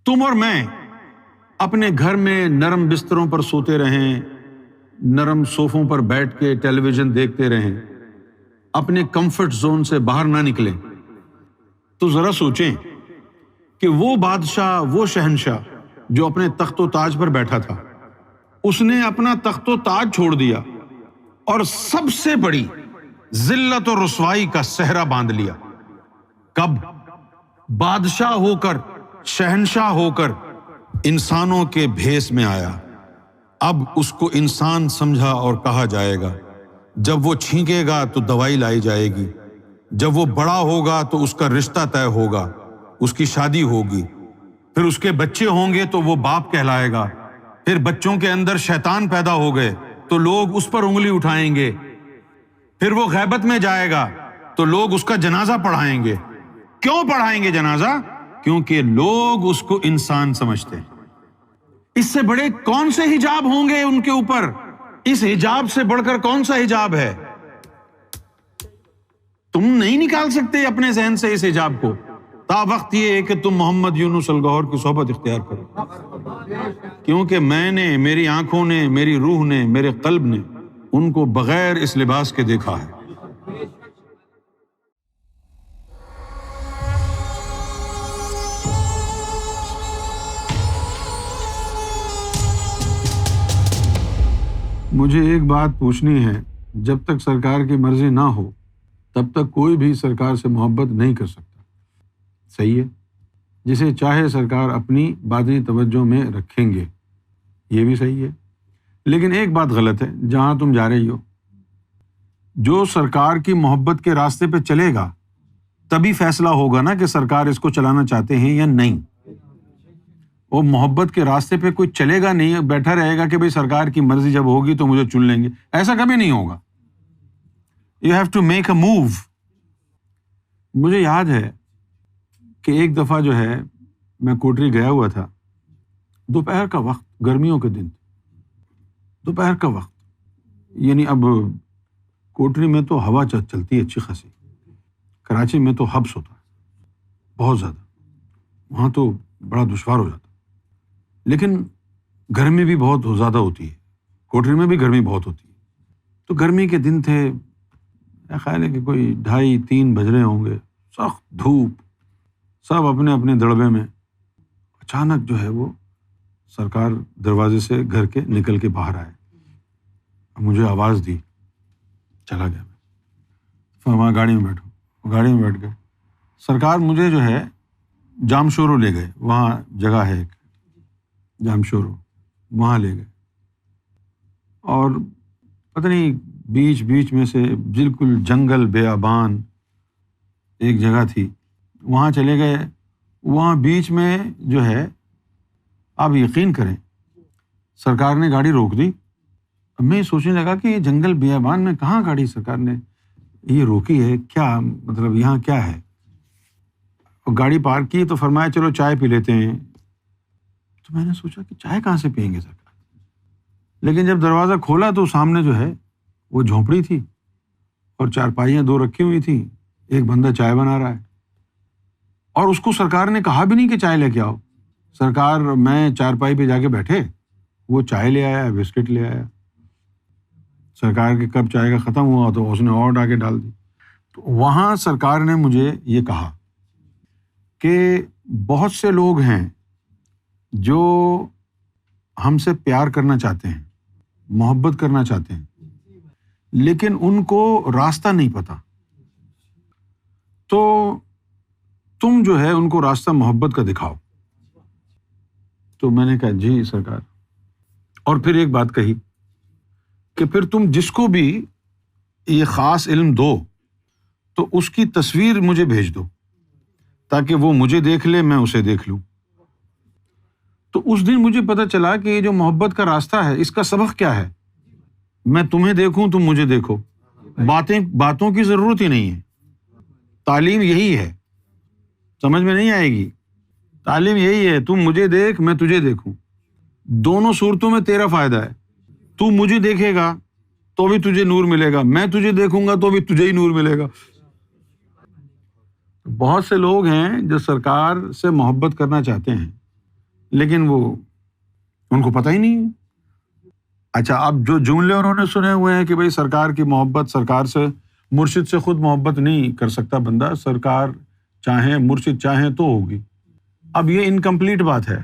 تم اور میں اپنے گھر میں نرم بستروں پر سوتے رہیں، نرم صوفوں پر بیٹھ کے ٹیلی ویژن دیکھتے رہیں، اپنے کمفرٹ زون سے باہر نہ نکلیں، تو ذرا سوچیں کہ وہ بادشاہ، وہ شہنشاہ جو اپنے تخت و تاج پر بیٹھا تھا، اس نے اپنا تخت و تاج چھوڑ دیا اور سب سے بڑی ذلت و رسوائی کا صحرا باندھ لیا۔ کب؟ بادشاہ ہو کر، شہنشاہ ہو کر انسانوں کے بھیس میں آیا۔ اب اس کو انسان سمجھا اور کہا جائے گا۔ جب وہ چھینکے گا تو دوائی لائی جائے گی، جب وہ بڑا ہوگا تو اس کا رشتہ طے ہوگا، اس کی شادی ہوگی، پھر اس کے بچے ہوں گے تو وہ باپ کہلائے گا، پھر بچوں کے اندر شیطان پیدا ہو گئے تو لوگ اس پر انگلی اٹھائیں گے، پھر وہ غیبت میں جائے گا تو لوگ اس کا جنازہ پڑھائیں گے۔ کیوں پڑھائیں گے جنازہ؟ کیونکہ لوگ اس کو انسان سمجھتے ہیں۔ اس سے بڑے کون سے حجاب ہوں گے ان کے اوپر؟ اس حجاب سے بڑھ کر کون سا حجاب ہے؟ تم نہیں نکال سکتے اپنے ذہن سے اس حجاب کو، تا وقت یہ ہے کہ تم محمد یونس الگوہر کی صحبت اختیار کرو، کیونکہ میں نے، میری آنکھوں نے، میری روح نے، میرے قلب نے ان کو بغیر اس لباس کے دیکھا ہے۔ مجھے ایک بات پوچھنی ہے، جب تک سرکار کی مرضی نہ ہو تب تک کوئی بھی سرکار سے محبت نہیں کر سکتا، صحیح ہے؟ جسے چاہے سرکار اپنی باطنی توجہ میں رکھیں گے، یہ بھی صحیح ہے۔ لیکن ایک بات غلط ہے، جہاں تم جا رہی ہو، جو سرکار کی محبت کے راستے پہ چلے گا تبھی فیصلہ ہوگا نا کہ سرکار اس کو چلانا چاہتے ہیں یا نہیں۔ وہ محبت کے راستے پہ کوئی چلے گا نہیں، بیٹھا رہے گا کہ بھئی سرکار کی مرضی جب ہوگی تو مجھے چن لیں گے، ایسا کبھی نہیں ہوگا۔ You have to make a move۔ مجھے یاد ہے کہ ایک دفعہ جو ہے میں کوٹری گیا ہوا تھا، دوپہر کا وقت، گرمیوں کے دن، دوپہر کا وقت، یعنی اب کوٹری میں تو ہوا چلتی ہے اچھی خاصی، کراچی میں تو حبس ہوتا ہے بہت زیادہ، وہاں تو بڑا دشوار ہو جاتا، لیکن گرمی بھی بہت زیادہ ہوتی ہے، کوٹری میں بھی گرمی بہت ہوتی ہے۔ تو گرمی کے دن تھے، میرا خیال ہے کہ کوئی 2:30-3 بج رہے ہوں گے، سخت دھوپ، سب اپنے اپنے دڑبے میں۔ اچانک جو ہے وہ سرکار دروازے سے گھر کے نکل کے باہر آئے، مجھے آواز دی، چلا گیا میں، فرمایا گاڑی میں بیٹھو، گاڑی میں بیٹھ گئے۔ سرکار مجھے جو ہے جام شورو لے گئے، وہاں جگہ ہے ایک جام شورو، وہاں لے گئے، اور پتہ نہیں بیچ میں سے بالکل جنگل بیابان ایک جگہ تھی، وہاں چلے گئے۔ وہاں بیچ میں جو ہے، آپ یقین کریں، سرکار نے گاڑی روک دی۔ اب میں سوچنے لگا کہ یہ جنگل بیابان میں کہاں گاڑی سرکار نے یہ روکی ہے، کیا مطلب یہاں کیا ہے؟ اور گاڑی پارک کی تو فرمایا چلو چائے پی لیتے ہیں۔ تو میں نے سوچا کہ چائے کہاں سے پئیں گے سرکار، لیکن جب دروازہ کھولا تو سامنے جو ہے وہ جھونپڑی تھی اور چارپائیاں 2 رکھی ہوئی تھیں، ایک بندہ چائے بنا رہا ہے، اور اس کو سرکار نے کہا بھی نہیں کہ چائے لے کے آؤ۔ سرکار میں چارپائی پہ جا کے بیٹھے، وہ چائے لے آیا، بسکٹ لے آیا۔ سرکار کے کپ چائے کا ختم ہوا تو اس نے اور ڈال کے ڈال دی۔ تو وہاں سرکار نے مجھے یہ کہا کہ بہت سے لوگ ہیں جو ہم سے پیار کرنا چاہتے ہیں، محبت کرنا چاہتے ہیں، لیکن ان کو راستہ نہیں پتا، تو تم جو ہے ان کو راستہ محبت کا دکھاؤ۔ تو میں نے کہا جی سرکار، اور پھر ایک بات کہی کہ پھر تم جس کو بھی یہ خاص علم دو تو اس کی تصویر مجھے بھیج دو تاکہ وہ مجھے دیکھ لے، میں اسے دیکھ لوں۔ تو اس دن مجھے پتہ چلا کہ یہ جو محبت کا راستہ ہے، اس کا سبق کیا ہے۔ میں تمہیں دیکھوں، تم مجھے دیکھو، باتوں کی ضرورت ہی نہیں ہے۔ تعلیم یہی ہے، سمجھ میں نہیں آئے گی، تعلیم یہی ہے، تم مجھے دیکھ، میں تجھے دیکھوں، دونوں صورتوں میں تیرا فائدہ ہے۔ تو مجھے دیکھے گا تو بھی تجھے نور ملے گا، میں تجھے دیکھوں گا تو بھی تجھے ہی نور ملے گا۔ بہت سے لوگ ہیں جو سرکار سے محبت کرنا چاہتے ہیں، لیکن وہ ان کو پتہ ہی نہیں ہے۔ اچھا، اب جو جملے انہوں نے سنے ہوئے ہیں کہ بھائی سرکار کی محبت، سرکار سے، مرشد سے خود محبت نہیں کر سکتا بندہ، سرکار چاہیں، مرشد چاہیں تو ہوگی، اب یہ انکمپلیٹ بات ہے۔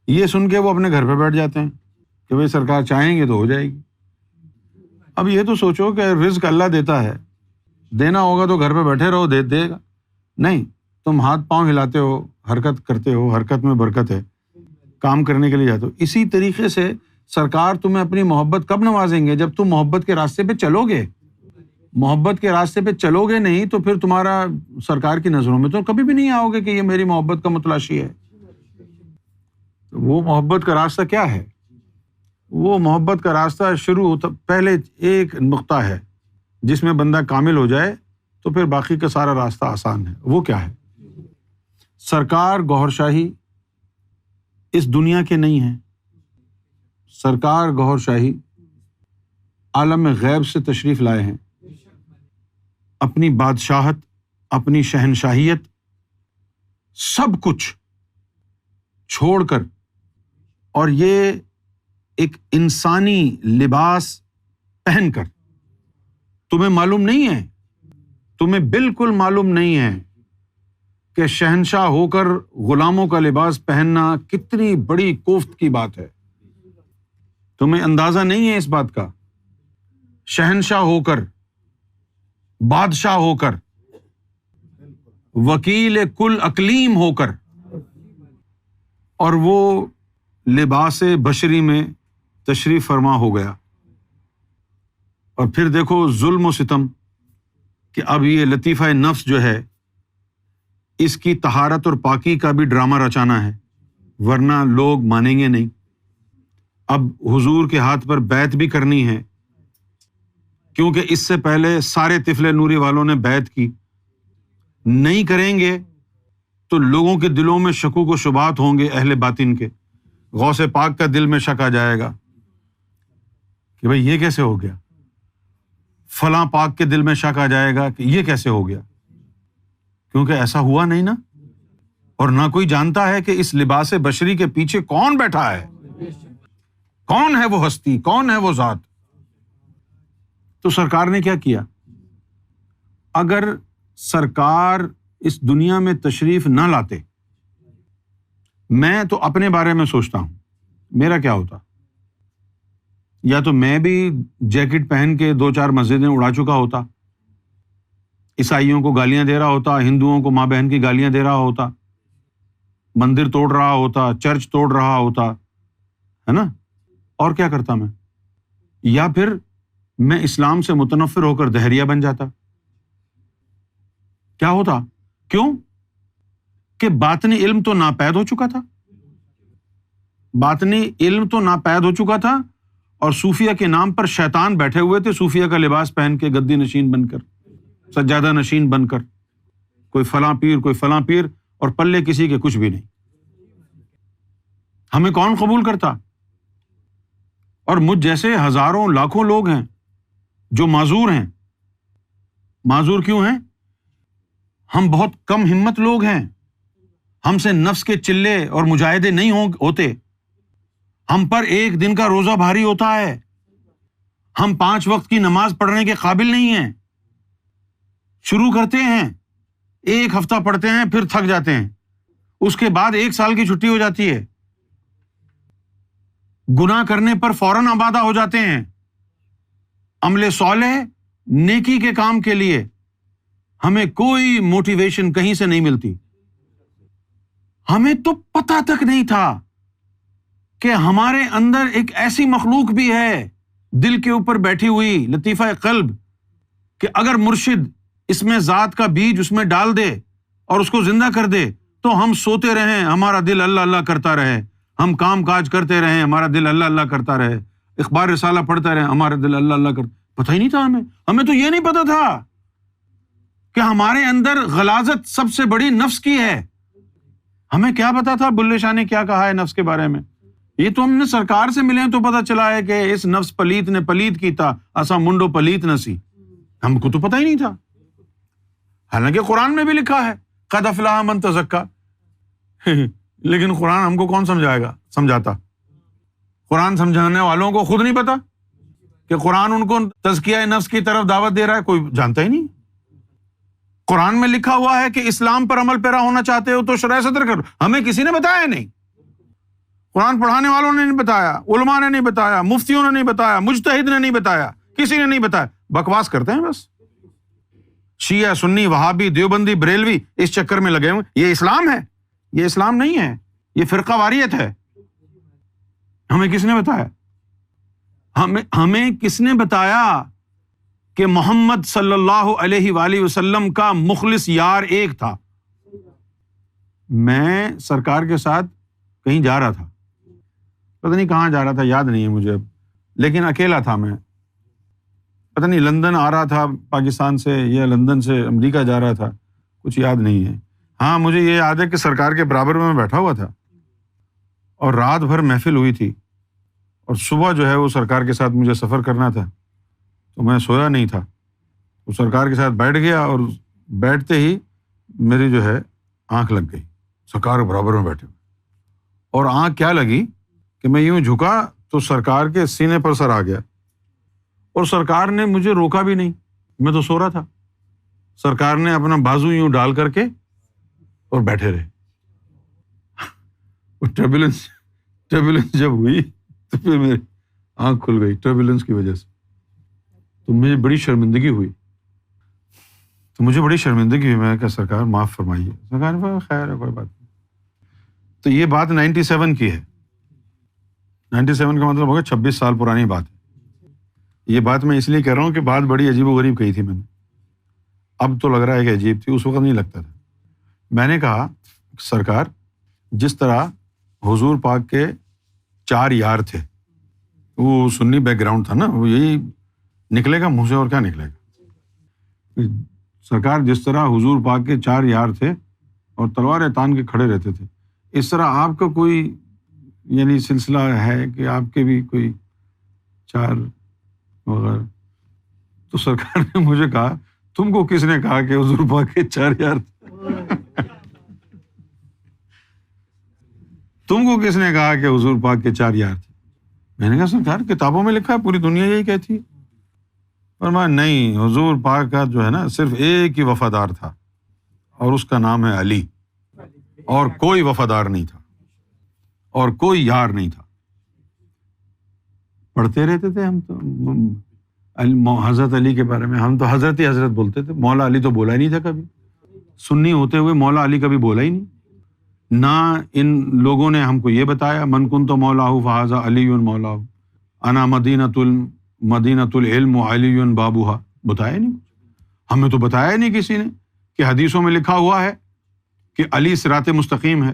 یہ سن کے وہ اپنے گھر پہ بیٹھ جاتے ہیں کہ بھائی سرکار چاہیں گے تو ہو جائے گی۔ اب یہ تو سوچو کہ رزق اللہ دیتا ہے، دینا ہوگا تو گھر پہ بیٹھے رہو، دے گا، نہیں تم ہاتھ پاؤں ہلاتے ہو، حرکت کرتے ہو، حرکت میں برکت ہے، کام کرنے کے لیے جاتے ہو۔ اسی طریقے سے سرکار تمہیں اپنی محبت کب نوازیں گے؟ جب تم محبت کے راستے پہ چلو گے۔ محبت کے راستے پہ چلو گے نہیں تو پھر تمہارا سرکار کی نظروں میں تو کبھی بھی نہیں آؤ گے کہ یہ میری محبت کا متلاشی ہے۔ وہ محبت کا راستہ کیا ہے؟ وہ محبت کا راستہ شروع ہوتا، پہلے ایک نقطہ ہے جس میں بندہ کامل ہو جائے تو پھر باقی کا سارا راستہ آسان ہے۔ وہ کیا ہے؟ سرکار گوہر شاہی اس دنیا کے نہیں ہیں، سرکار گوہر شاہی عالم غیب سے تشریف لائے ہیں، اپنی بادشاہت، اپنی شہنشاہیت، سب کچھ چھوڑ کر، اور یہ ایک انسانی لباس پہن کر۔ تمہیں معلوم نہیں ہے، تمہیں بالکل معلوم نہیں ہے کہ شہنشاہ ہو کر غلاموں کا لباس پہننا کتنی بڑی کوفت کی بات ہے۔ تمہیں اندازہ نہیں ہے اس بات کا۔ شہنشاہ ہو کر، بادشاہ ہو کر، وکیل کل اقلیم ہو کر، اور وہ لباس بشری میں تشریف فرما ہو گیا۔ اور پھر دیکھو ظلم و ستم کہ اب یہ لطیفہ نفس جو ہے، اس کی طہارت اور پاکی کا بھی ڈرامہ رچانا ہے، ورنہ لوگ مانیں گے نہیں۔ اب حضور کے ہاتھ پر بیعت بھی کرنی ہے، کیونکہ اس سے پہلے سارے طفل نوری والوں نے بیعت کی، نہیں کریں گے تو لوگوں کے دلوں میں شکوک و شبہات ہوں گے، اہل باطن کے۔ غوث پاک کا دل میں شک آ جائے گا کہ بھئی یہ کیسے ہو گیا، فلاں پاک کے دل میں شک آ جائے گا کہ یہ کیسے ہو گیا، کیونکہ ایسا ہوا نہیں نا، اور نہ کوئی جانتا ہے کہ اس لباس بشری کے پیچھے کون بیٹھا ہے، کون ہے وہ ہستی، کون ہے وہ ذات۔ تو سرکار نے کیا کیا؟ اگر سرکار اس دنیا میں تشریف نہ لاتے، میں تو اپنے بارے میں سوچتا ہوں میرا کیا ہوتا۔ یا تو میں بھی جیکٹ پہن کے 2-4 مسجدیں اڑا چکا ہوتا، عیسائیوں کو گالیاں دے رہا ہوتا، ہندوؤں کو ماں بہن کی گالیاں دے رہا ہوتا، مندر توڑ رہا ہوتا، چرچ توڑ رہا ہوتا، ہے نا، اور کیا کرتا میں؟ یا پھر میں اسلام سے متنفر ہو کر دہریہ بن جاتا۔ کیا ہوتا؟ کیوں؟ کہ باطنی علم تو ناپید ہو چکا تھا، باطنی علم تو ناپید ہو چکا تھا، اور صوفیہ کے نام پر شیطان بیٹھے ہوئے تھے، صوفیہ کا لباس پہن کے، گدی نشین بن کر، سجادہ نشین بن کر، کوئی فلاں پیر، کوئی فلاں پیر، اور پلے کسی کے کچھ بھی نہیں۔ ہمیں کون قبول کرتا؟ اور مجھ جیسے ہزاروں لاکھوں لوگ ہیں جو معذور ہیں۔ معذور کیوں ہیں؟ ہم بہت کم ہمت لوگ ہیں، ہم سے نفس کے چلے اور مجاہدے نہیں ہوتے، ہم پر ایک دن کا روزہ بھاری ہوتا ہے، ہم 5 وقت کی نماز پڑھنے کے قابل نہیں ہیں۔ شروع کرتے ہیں، 1 ہفتہ پڑھتے ہیں، پھر تھک جاتے ہیں، اس کے بعد 1 سال کی چھٹی ہو جاتی ہے، گناہ کرنے پر فوراً آبادہ ہو جاتے ہیں۔ عمل صالح، نیکی کے کام کے لیے ہمیں کوئی موٹیویشن کہیں سے نہیں ملتی۔ ہمیں تو پتہ تک نہیں تھا کہ ہمارے اندر ایک ایسی مخلوق بھی ہے دل کے اوپر بیٹھی ہوئی، لطیفہ قلب، کہ اگر مرشد اس میں ذات کا بیج اس میں ڈال دے اور اس کو زندہ کر دے تو ہم سوتے رہیں، ہمارا دل اللہ اللہ کرتا رہے، ہم کام کاج کرتے رہیں، ہمارا دل اللہ اللہ کرتا رہے، اخبار رسالہ پڑھتے رہیں، ہمارا دل اللہ اللہ کرتا۔ پتہ ہی نہیں تھا ہمیں تو یہ نہیں پتا تھا کہ ہمارے اندر غلاظت سب سے بڑی نفس کی ہے۔ ہمیں کیا پتا تھا بلے شاہ نے کیا کہا ہے نفس کے بارے میں؟ یہ تو ہم نے سرکار سے ملے ہیں تو پتا چلا ہے کہ اس نفس پلیت نے پلیت کیتا، اسا منڈو پلیت نسی۔ ہم کو تو پتہ ہی نہیں تھا، حالانکہ قرآن میں بھی لکھا ہے قد افلح من تزکا، لیکن قرآن ہم کو کون سمجھاتا؟ قرآن سمجھانے والوں کو خود نہیں پتا کہ قرآن ان کو تزکیہ نفس کی طرف دعوت دے رہا ہے؟ کوئی جانتا ہی نہیں۔ قرآن میں لکھا ہوا ہے کہ اسلام پر عمل پیرا ہونا چاہتے ہو تو شرح صدر کرو، ہمیں کسی نے بتایا نہیں، قرآن پڑھانے والوں نے نہیں بتایا، علماء نے نہیں بتایا، مفتیوں نے نہیں بتایا، مجتہد نے نہیں بتایا، کسی نے نہیں بتایا، بکواس کرتے ہیں بس۔ شیعہ، سنی، وہابی، دیوبندی، بریلوی اس چکر میں لگے ہوئے، یہ اسلام ہے؟ یہ اسلام نہیں ہے، یہ فرقہ واریت ہے۔ ہمیں کس نے بتایا؟ ہمیں کس نے بتایا کہ محمد صلی اللہ علیہ وآلہ وسلم کا مخلص یار ایک تھا؟ میں سرکار کے ساتھ کہیں جا رہا تھا، پتہ نہیں کہاں جا رہا تھا، یاد نہیں ہے مجھے اب، لیکن اکیلا تھا میں، پتہ نہیں لندن آ رہا تھا پاکستان سے یا لندن سے امریکہ جا رہا تھا، کچھ یاد نہیں ہے۔ ہاں مجھے یہ یاد ہے کہ سرکار کے برابر میں بیٹھا ہوا تھا اور رات بھر محفل ہوئی تھی، اور صبح جو ہے وہ سرکار کے ساتھ مجھے سفر کرنا تھا، تو میں سویا نہیں تھا، وہ سرکار کے ساتھ بیٹھ گیا اور بیٹھتے ہی میری جو ہے آنکھ لگ گئی، سرکار کے برابر میں بیٹھے ہوئے، اور آنکھ کیا لگی کہ میں یوں جھکا تو سرکار کے سینے پر سر آ گیا، اور سرکار نے مجھے روکا بھی نہیں، میں تو سو رہا تھا، سرکار نے اپنا بازو یوں ڈال کر کے اور بیٹھے رہے۔ ٹربولنس جب ہوئی تو پھر میری آنکھ کھل گئی ٹربولنس کی وجہ سے، تو مجھے بڑی شرمندگی ہوئی، میں نے کہا سرکار معاف فرمائیے، سرکار نے خیر ہے کوئی بات نہیں۔ تو یہ بات 97 کی ہے، 97 کا مطلب ہوگا 26 سال پرانی بات ہے۔ یہ بات میں اس لیے کہہ رہا ہوں کہ بات بڑی عجیب و غریب کہی تھی میں نے، اب تو لگ رہا ہے کہ عجیب تھی، اس وقت نہیں لگتا تھا۔ میں نے کہا سرکار، جس طرح حضور پاک کے 4 یار تھے، وہ سنی بیک گراؤنڈ تھا نا، وہ یہی نکلے گا منہ سے اور کیا نکلے گا۔ سرکار جس طرح حضور پاک کے 4 یار تھے اور تلواریں تان کے کھڑے رہتے تھے، اس طرح آپ کا کوئی یعنی سلسلہ ہے کہ آپ کے بھی کوئی 4 وغیرہ؟ تو سرکار نے مجھے کہا تم کو کس نے کہا کہ حضور پاک کے 4 یار تھے؟ تم کو کس نے کہا کہ حضور پاک کے 4 یار تھے؟ میں نے کہا سرکار کتابوں میں لکھا ہے، پوری دنیا یہی کہتی ہے۔ فرمایا نہیں، حضور پاک کا جو ہے نا صرف ایک ہی وفادار تھا اور اس کا نام ہے علی، اور کوئی وفادار نہیں تھا اور کوئی یار نہیں تھا۔ پڑھتے رہتے تھے ہم تو حضرت علی کے بارے میں، ہم تو حضرت ہی حضرت بولتے تھے، مولا علی تو بولا ہی نہیں تھا کبھی، سنی ہوتے ہوئے مولا علی کبھی بولا ہی نہیں۔ نہ ان لوگوں نے ہم کو یہ بتایا من کنت مولاہ فہذا علی مولاہ، انا مدینۃ العلم علی بابوہا، بتایا نہیں، ہمیں تو بتایا نہیں کسی نے کہ حدیثوں میں لکھا ہوا ہے کہ علی صراط مستقیم ہے،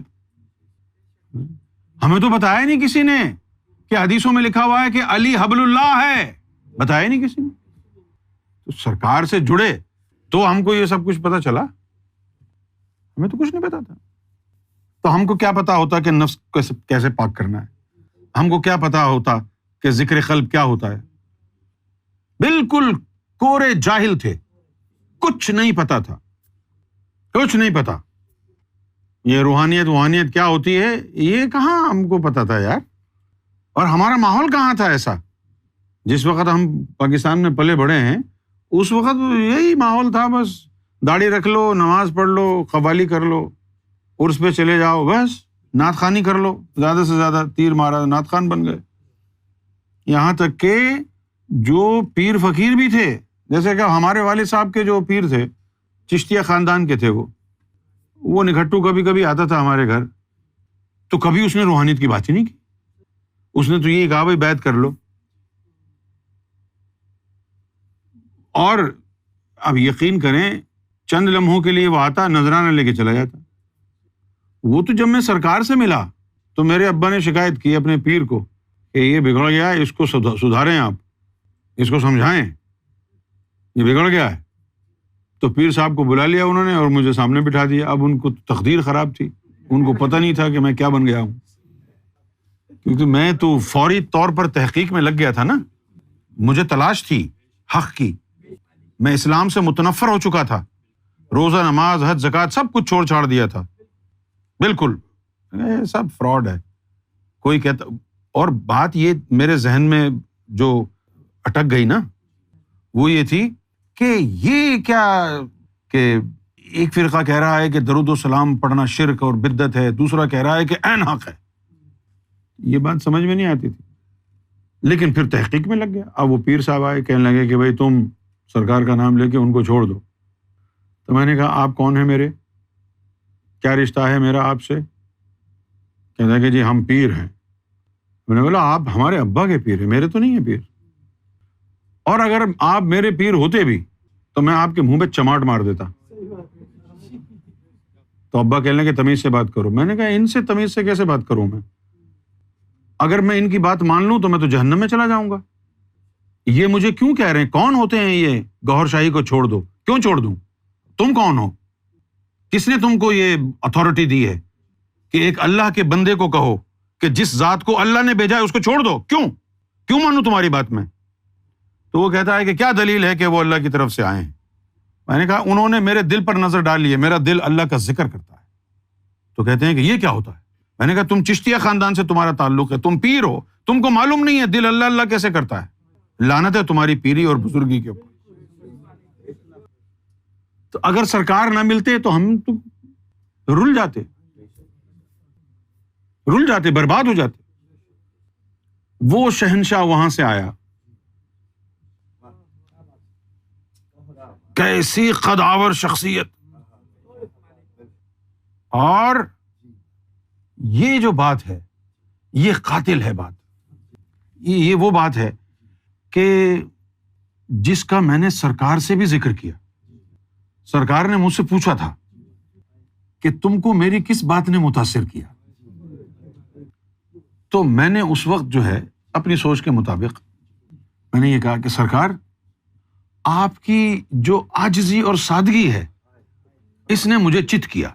ہمیں تو بتایا نہیں کسی نے کہ حدیثوں میں لکھا ہوا ہے کہ علی حبل اللہ ہے، بتایا نہیں کسی نے۔ تو سرکار سے جڑے تو ہم کو یہ سب کچھ پتا چلا، ہمیں تو کچھ نہیں پتا تھا۔ تو ہم کو کیا پتا ہوتا کہ نفس کیسے پاک کرنا ہے، ہم کو کیا پتا ہوتا کہ ذکر قلب کیا ہوتا ہے؟ بالکل کورے جاہل تھے، کچھ نہیں پتا تھا، کچھ نہیں پتا۔ یہ روحانیت کیا ہوتی ہے یہ کہاں ہم کو پتا تھا یار، اور ہمارا ماحول کہاں تھا ایسا۔ جس وقت ہم پاکستان میں پلے بڑے ہیں اس وقت یہی ماحول تھا، بس داڑھی رکھ لو، نماز پڑھ لو، قوالی کر لو، عرس پہ چلے جاؤ، بس نعت خوانی کر لو، زیادہ سے زیادہ تیر مارا نعت خوان بن گئے۔ یہاں تک کہ جو پیر فقیر بھی تھے، جیسے کہ ہمارے والد صاحب کے جو پیر تھے چشتیہ خاندان کے تھے، وہ نکھٹو کبھی کبھی آتا تھا ہمارے گھر، تو کبھی اس نے روحانیت کی بات ہی نہیں کی، اس نے تو یہ کہا بھائی بیعت کر لو۔ اور اب یقین کریں چند لمحوں کے لیے وہ آتا، نذرانہ لے کے چلا جاتا۔ وہ تو جب میں سرکار سے ملا تو میرے ابا نے شکایت کی اپنے پیر کو کہ یہ بگڑ گیا ہے، اس کو سدھاریں، آپ اس کو سمجھائیں، یہ بگڑ گیا ہے۔ تو پیر صاحب کو بلا لیا انہوں نے اور مجھے سامنے بٹھا دیا۔ اب ان کو تقدیر خراب تھی، ان کو پتہ نہیں تھا کہ میں کیا بن گیا ہوں، کیونکہ میں تو فوری طور پر تحقیق میں لگ گیا تھا نا، مجھے تلاش تھی حق کی، میں اسلام سے متنفر ہو چکا تھا، روزہ، نماز، حج، زکوٰۃ سب کچھ چھوڑ چھاڑ دیا تھا، بالکل یہ سب فراڈ ہے. کوئی کہتا, اور بات یہ میرے ذہن میں جو اٹک گئی نا وہ یہ تھی کہ یہ کیا کہ ایک فرقہ کہہ رہا ہے کہ درود و سلام پڑھنا شرک اور بدعت ہے, دوسرا کہہ رہا ہے کہ عین حق ہے. یہ بات سمجھ میں نہیں آتی تھی, لیکن پھر تحقیق میں لگ گیا. اب وہ پیر صاحب آئے, کہنے لگے کہ بھائی تم سرکار کا نام لے کے ان کو چھوڑ دو. تو میں نے کہا آپ کون ہیں میرے, کیا رشتہ ہے میرا آپ سے؟ کہتا ہے کہ جی ہم پیر ہیں. میں نے بولا آپ ہمارے ابا کے پیر ہیں, میرے تو نہیں ہیں پیر, اور اگر آپ میرے پیر ہوتے بھی تو میں آپ کے منہ پہ چماٹ مار دیتا. تو ابا کہنے لگے تمیز سے بات کرو. میں نے کہا ان سے تمیز سے کیسے بات کروں میں؟ اگر میں ان کی بات مان لوں تو میں تو جہنم میں چلا جاؤں گا. یہ مجھے کیوں کہہ رہے ہیں, کون ہوتے ہیں یہ گوہر شاہی کو چھوڑ دو؟ کیوں چھوڑ دوں؟ تم کون ہو؟ کس نے تم کو یہ اتھارٹی دی ہے کہ ایک اللہ کے بندے کو کہو کہ جس ذات کو اللہ نے بھیجا ہے اس کو چھوڑ دو؟ کیوں مانوں تمہاری بات میں؟ تو وہ کہتا ہے کہ کیا دلیل ہے کہ وہ اللہ کی طرف سے آئے ہیں؟ میں نے کہا انہوں نے میرے دل پر نظر ڈالی ہے, میرا دل اللہ کا ذکر کرتا ہے. تو کہتے ہیں کہ یہ کیا ہوتا ہے؟ میں نے کہا تم چشتیہ خاندان سے تمہارا تعلق ہے, تم پیر ہو, تم کو معلوم نہیں ہے دل اللہ اللہ کیسے کرتا ہے؟ لعنت ہے تمہاری پیری اور بزرگی کے اوپر. تو اگر سرکار نہ ملتے تو ہم تو رل جاتے, برباد ہو جاتے. وہ شہنشاہ وہاں سے آیا, کیسی قدآور شخصیت, اور یہ جو بات ہے یہ قاتل ہے بات. یہ وہ بات ہے کہ جس کا میں نے سرکار سے بھی ذکر کیا. سرکار نے مجھ سے پوچھا تھا کہ تم کو میری کس بات نے متاثر کیا؟ تو میں نے اس وقت جو ہے اپنی سوچ کے مطابق میں نے یہ کہا کہ سرکار آپ کی جو عاجزی اور سادگی ہے اس نے مجھے چت کیا.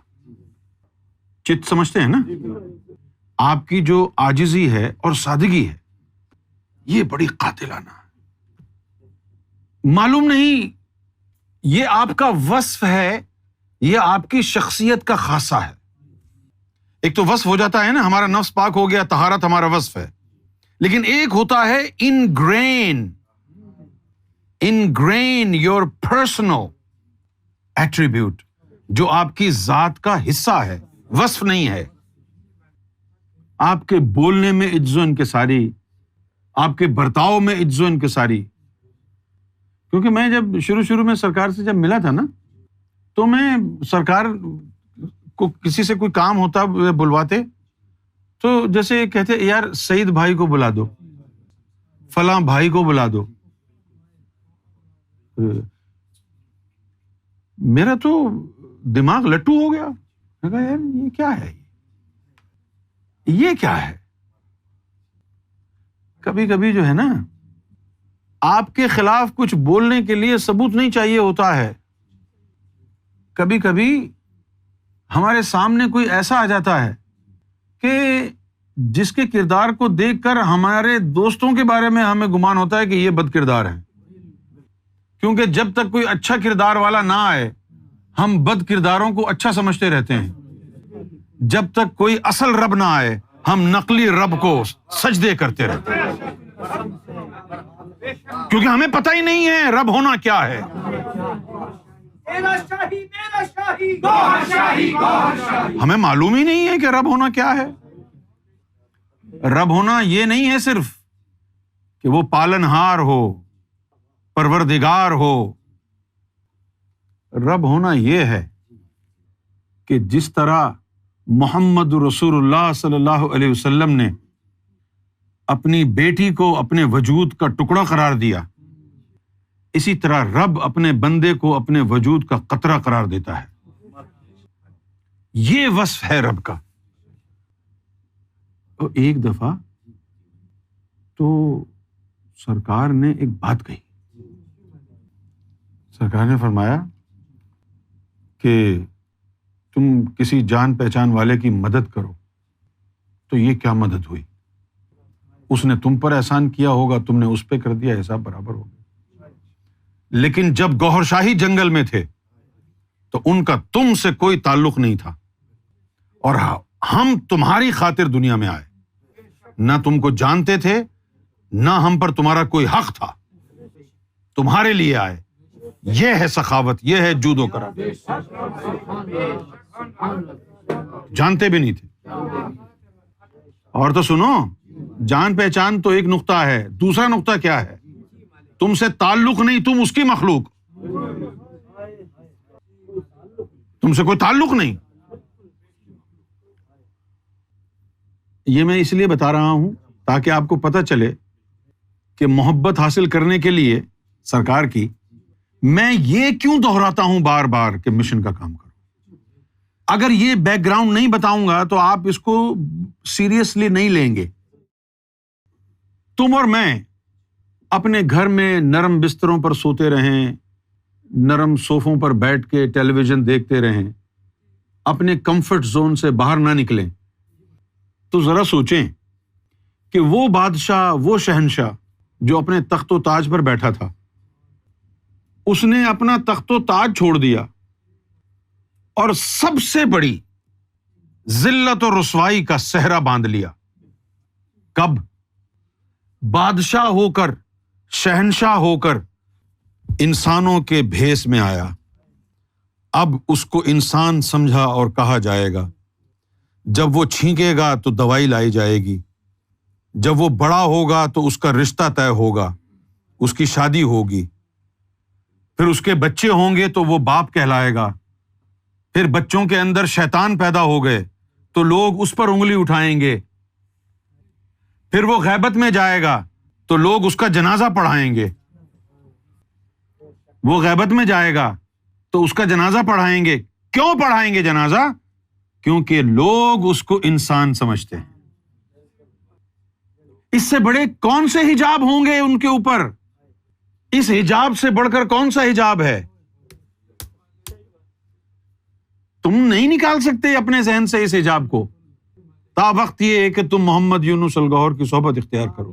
چت سمجھتے ہیں نا؟ آپ کی جو عاجزی ہے اور سادگی ہے یہ بڑی قاتلانہ ہے. معلوم نہیں یہ آپ کا وصف ہے یہ آپ کی شخصیت کا خاصہ ہے. ایک تو وصف ہو جاتا ہے نا, ہمارا نفس پاک ہو گیا, طہارت ہمارا وصف ہے. لیکن ایک ہوتا ہے انگرین یور پرسنل ایٹریبیوٹ, جو آپ کی ذات کا حصہ ہے, وصف نہیں ہے. آپ کے بولنے میں عجز و انکساری, آپ کے برتاؤ میں عجز و انکساری. کیونکہ میں جب شروع میں سرکار سے جب ملا تھا نا تو میں سرکار کو کسی سے کوئی کام ہوتا بلواتے تو جیسے کہتے یار سعید بھائی کو بلا دو, فلاں بھائی کو بلا دو. میرا تو دماغ لٹو ہو گیا. میں کہا یار یہ کیا ہے, یہ کیا ہے؟ کبھی کبھی جو ہے نا آپ کے خلاف کچھ بولنے کے لیے ثبوت نہیں چاہیے ہوتا ہے. کبھی کبھی ہمارے سامنے کوئی ایسا آ جاتا ہے کہ جس کے کردار کو دیکھ کر ہمارے دوستوں کے بارے میں ہمیں گمان ہوتا ہے کہ یہ بد کردار ہے. کیونکہ جب تک کوئی اچھا کردار والا نہ آئے ہم بد کرداروں کو اچھا سمجھتے رہتے ہیں. جب تک کوئی اصل رب نہ آئے ہم نقلی رب کو سجدے کرتے رہتے ہیں, کیونکہ ہمیں پتہ ہی نہیں ہے رب ہونا کیا ہے. ہمیں معلوم ہی نہیں ہے کہ رب ہونا کیا ہے. رب ہونا یہ نہیں ہے صرف کہ وہ پالنہار ہو, پروردگار ہو. رب ہونا یہ ہے کہ جس طرح محمد رسول اللہ صلی اللہ علیہ وسلم نے اپنی بیٹی کو اپنے وجود کا ٹکڑا قرار دیا, اسی طرح رب اپنے بندے کو اپنے وجود کا قطرہ قرار دیتا ہے. یہ وصف ہے رب کا. تو ایک دفعہ تو سرکار نے ایک بات کہی. سرکار نے فرمایا کہ تم کسی جان پہچان والے کی مدد کرو. تو یہ کیا مدد ہوئی؟ اس نے تم پر احسان کیا ہوگا, تم نے اس پہ کر دیا, حساب برابر ہو گیا. لیکن جب گوہر شاہی جنگل میں تھے تو ان کا تم سے کوئی تعلق نہیں تھا, اور ہم تمہاری خاطر دنیا میں آئے، نہ تم کو جانتے تھے، نہ ہم پر تمہارا کوئی حق تھا، تمہارے لیے آئے۔ یہ ہے سخاوت، یہ ہے جود و کرم۔ جانتے بھی نہیں تھے۔ اور تو سنو، جان پہچان تو ایک نقطہ ہے، دوسرا نقطہ کیا ہے؟ تم سے تعلق نہیں، تم اس کی مخلوق، تم سے کوئی تعلق نہیں۔ یہ میں اس لیے بتا رہا ہوں تاکہ آپ کو پتہ چلے کہ محبت حاصل کرنے کے لیے سرکار کی میں یہ کیوں دہراتا ہوں بار بار کہ مشن کا کام کرو۔ اگر یہ بیک گراؤنڈ نہیں بتاؤں گا تو آپ اس کو سیریسلی نہیں لیں گے۔ تم اور میں اپنے گھر میں نرم بستروں پر سوتے رہیں، نرم صوفوں پر بیٹھ کے ٹیلی ویژن دیکھتے رہیں، اپنے کمفرٹ زون سے باہر نہ نکلیں، تو ذرا سوچیں کہ وہ بادشاہ، وہ شہنشاہ جو اپنے تخت و تاج پر بیٹھا تھا، اس نے اپنا تخت و تاج چھوڑ دیا اور سب سے بڑی ذلت و رسوائی کا صحرا باندھ لیا۔ کب؟ بادشاہ ہو کر، شہنشاہ ہو کر انسانوں کے بھیس میں آیا۔ اب اس کو انسان سمجھا اور کہا جائے گا۔ جب وہ چھینکے گا تو دوائی لائی جائے گی، جب وہ بڑا ہوگا تو اس کا رشتہ طے ہوگا، اس کی شادی ہوگی، پھر اس کے بچے ہوں گے تو وہ باپ کہلائے گا، پھر بچوں کے اندر شیطان پیدا ہو گئے تو لوگ اس پر انگلی اٹھائیں گے، پھر وہ غیبت میں جائے گا تو لوگ اس کا جنازہ پڑھائیں گے، وہ غیبت میں جائے گا تو اس کا جنازہ پڑھائیں گے۔ کیوں پڑھائیں گے جنازہ؟ کیونکہ لوگ اس کو انسان سمجھتے ہیں۔ اس سے بڑے کون سے حجاب ہوں گے ان کے اوپر؟ اس حجاب سے بڑھ کر کون سا حجاب ہے؟ تم نہیں نکال سکتے اپنے ذہن سے اس حجاب کو، تا وقت یہ ہے کہ تم محمد یونس الگوہر کی صحبت اختیار کرو۔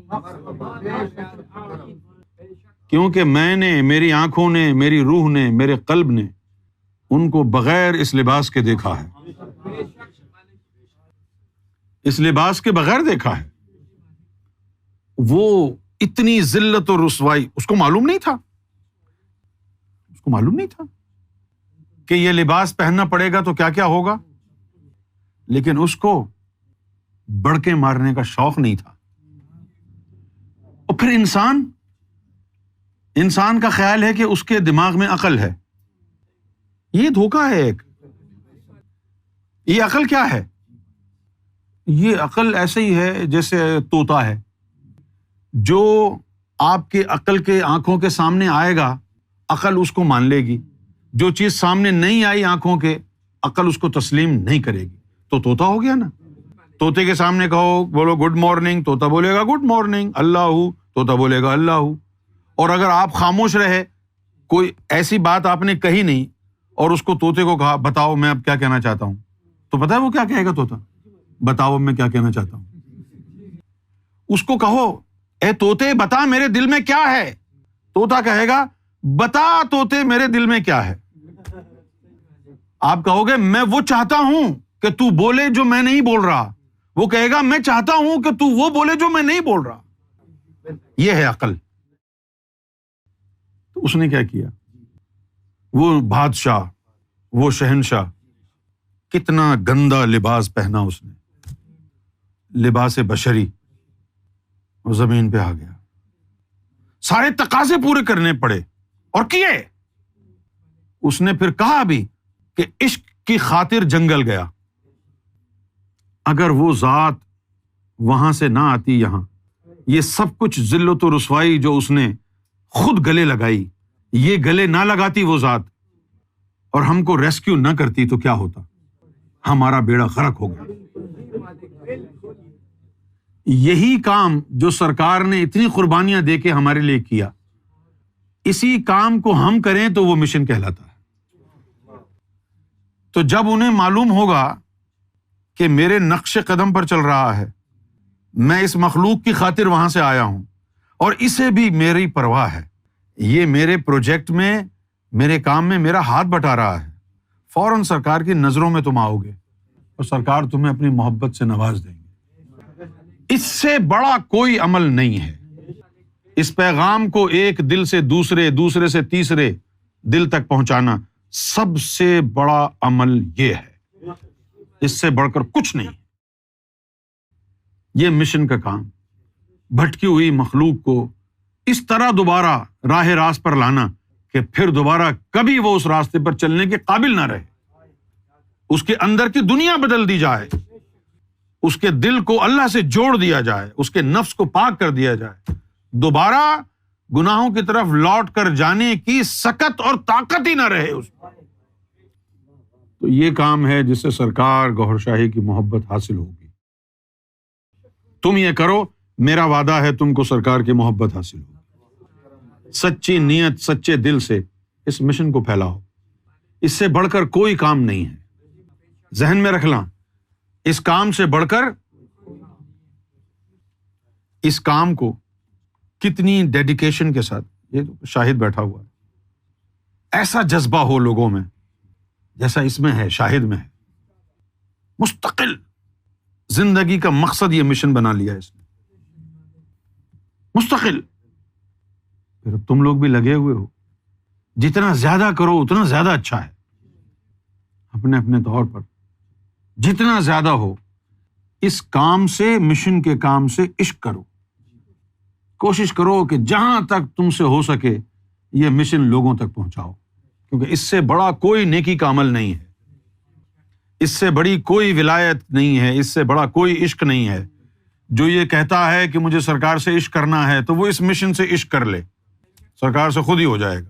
کیونکہ میں نے، میری آنکھوں نے، میری روح نے، میرے قلب نے ان کو بغیر اس لباس کے دیکھا ہے، اس لباس کے بغیر دیکھا ہے۔ وہ اتنی ذلت اور رسوائی اس کو معلوم نہیں تھا، اس کو معلوم نہیں تھا کہ یہ لباس پہننا پڑے گا تو کیا کیا ہوگا، لیکن اس کو بڑکے مارنے کا شوق نہیں تھا۔ اور پھر انسان کا خیال ہے کہ اس کے دماغ میں عقل ہے۔ یہ دھوکہ ہے ایک۔ یہ عقل کیا ہے؟ یہ عقل ایسے ہی ہے جیسے طوطا ہے، جو آپ کے عقل کے آنکھوں کے سامنے آئے گا، عقل اس کو مان لے گی۔ جو چیز سامنے نہیں آئی آنکھوں کے، عقل اس کو تسلیم نہیں کرے گی، تو طوطا ہو گیا نا۔ طوطے کے سامنے کہو، بولو گڈ مارننگ، طوطا بولے گا گڈ مارننگ۔ اللہ ہو، طوطا بولے گا اللہ ہو۔ اور اگر آپ خاموش رہے، کوئی ایسی بات آپ نے کہی نہیں اور اس کو طوطے کو کہا بتاؤ میں اب کیا کہنا چاہتا ہوں، تو پتہ ہے وہ کیا کہے گا طوطا؟ بتاؤ اب میں کیا کہنا چاہتا ہوں۔ اس کو کہو اے طوطے بتا میرے دل میں کیا ہے، طوطا کہے گا بتا طوطے میرے دل میں کیا ہے۔ آپ کہو گے میں وہ چاہتا ہوں کہ تو بولے جو میں نہیں بول رہا، وہ کہے گا میں چاہتا ہوں کہ تو وہ بولے جو میں نہیں بول رہا۔ یہ ہے عقل۔ تو اس نے کیا کیا؟ وہ بادشاہ، وہ شہنشاہ، کتنا گندا لباس پہنا اس نے، لباس بشری، وہ زمین پہ آ گیا۔ سارے تقاضے پورے کرنے پڑے اور کیے۔ اس نے پھر کہا بھی کہ عشق کی خاطر جنگل گیا۔ اگر وہ ذات وہاں سے نہ آتی یہاں، یہ سب کچھ ذلت و رسوائی جو اس نے خود گلے لگائی، یہ گلے نہ لگاتی وہ ذات اور ہم کو ریسکیو نہ کرتی تو کیا ہوتا؟ ہمارا بیڑا غرق ہو گیا۔ یہی کام جو سرکار نے اتنی قربانیاں دے کے ہمارے لیے کیا، اسی کام کو ہم کریں تو وہ مشن کہلاتا ہے۔ تو جب انہیں معلوم ہوگا کہ میرے نقش قدم پر چل رہا ہے، میں اس مخلوق کی خاطر وہاں سے آیا ہوں اور اسے بھی میری پرواہ ہے، یہ میرے پروجیکٹ میں، میرے کام میں میرا ہاتھ بٹا رہا ہے، فوراً سرکار کی نظروں میں تم آؤ گے تو سرکار تمہیں اپنی محبت سے نواز دیں گے۔ اس سے بڑا کوئی عمل نہیں ہے۔ اس پیغام کو ایک دل سے دوسرے، دوسرے سے تیسرے دل تک پہنچانا سب سے بڑا عمل یہ ہے، اس سے بڑھ کر کچھ نہیں۔ یہ مشن کا کام، بھٹکی ہوئی مخلوق کو اس طرح دوبارہ راہ راست پر لانا کہ پھر دوبارہ کبھی وہ اس راستے پر چلنے کے قابل نہ رہے، اس کے اندر کی دنیا بدل دی جائے، اس کے دل کو اللہ سے جوڑ دیا جائے، اس کے نفس کو پاک کر دیا جائے، دوبارہ گناہوں کی طرف لوٹ کر جانے کی سکت اور طاقت ہی نہ رہے اس میں۔ تو یہ کام ہے جس سے سرکار گوہر شاہی کی محبت حاصل ہوگی۔ تم یہ کرو، میرا وعدہ ہے تم کو سرکار کی محبت حاصل ہوگی۔ سچی نیت، سچے دل سے اس مشن کو پھیلاؤ، اس سے بڑھ کر کوئی کام نہیں ہے۔ ذہن میں رکھنا، اس کام سے بڑھ کر، اس کام کو کتنی ڈیڈیکیشن کے ساتھ، یہ شاہد بیٹھا ہوا ہے، ایسا جذبہ ہو لوگوں میں جیسا اس میں ہے، شاہد میں ہے، مستقل زندگی کا مقصد یہ مشن بنا لیا اس نے، مستقل۔ پھر تم لوگ بھی لگے ہوئے ہو، جتنا زیادہ کرو اتنا زیادہ اچھا ہے، اپنے اپنے طور پر جتنا زیادہ ہو اس کام سے، مشن کے کام سے عشق کرو، کوشش کرو کہ جہاں تک تم سے ہو سکے یہ مشن لوگوں تک پہنچاؤ، کیونکہ اس سے بڑا کوئی نیکی کا عمل نہیں ہے، اس سے بڑی کوئی ولایت نہیں ہے، اس سے بڑا کوئی عشق نہیں ہے۔ جو یہ کہتا ہے کہ مجھے سرکار سے عشق کرنا ہے تو وہ اس مشن سے عشق کر لے، سرکار سے خود ہی ہو جائے گا۔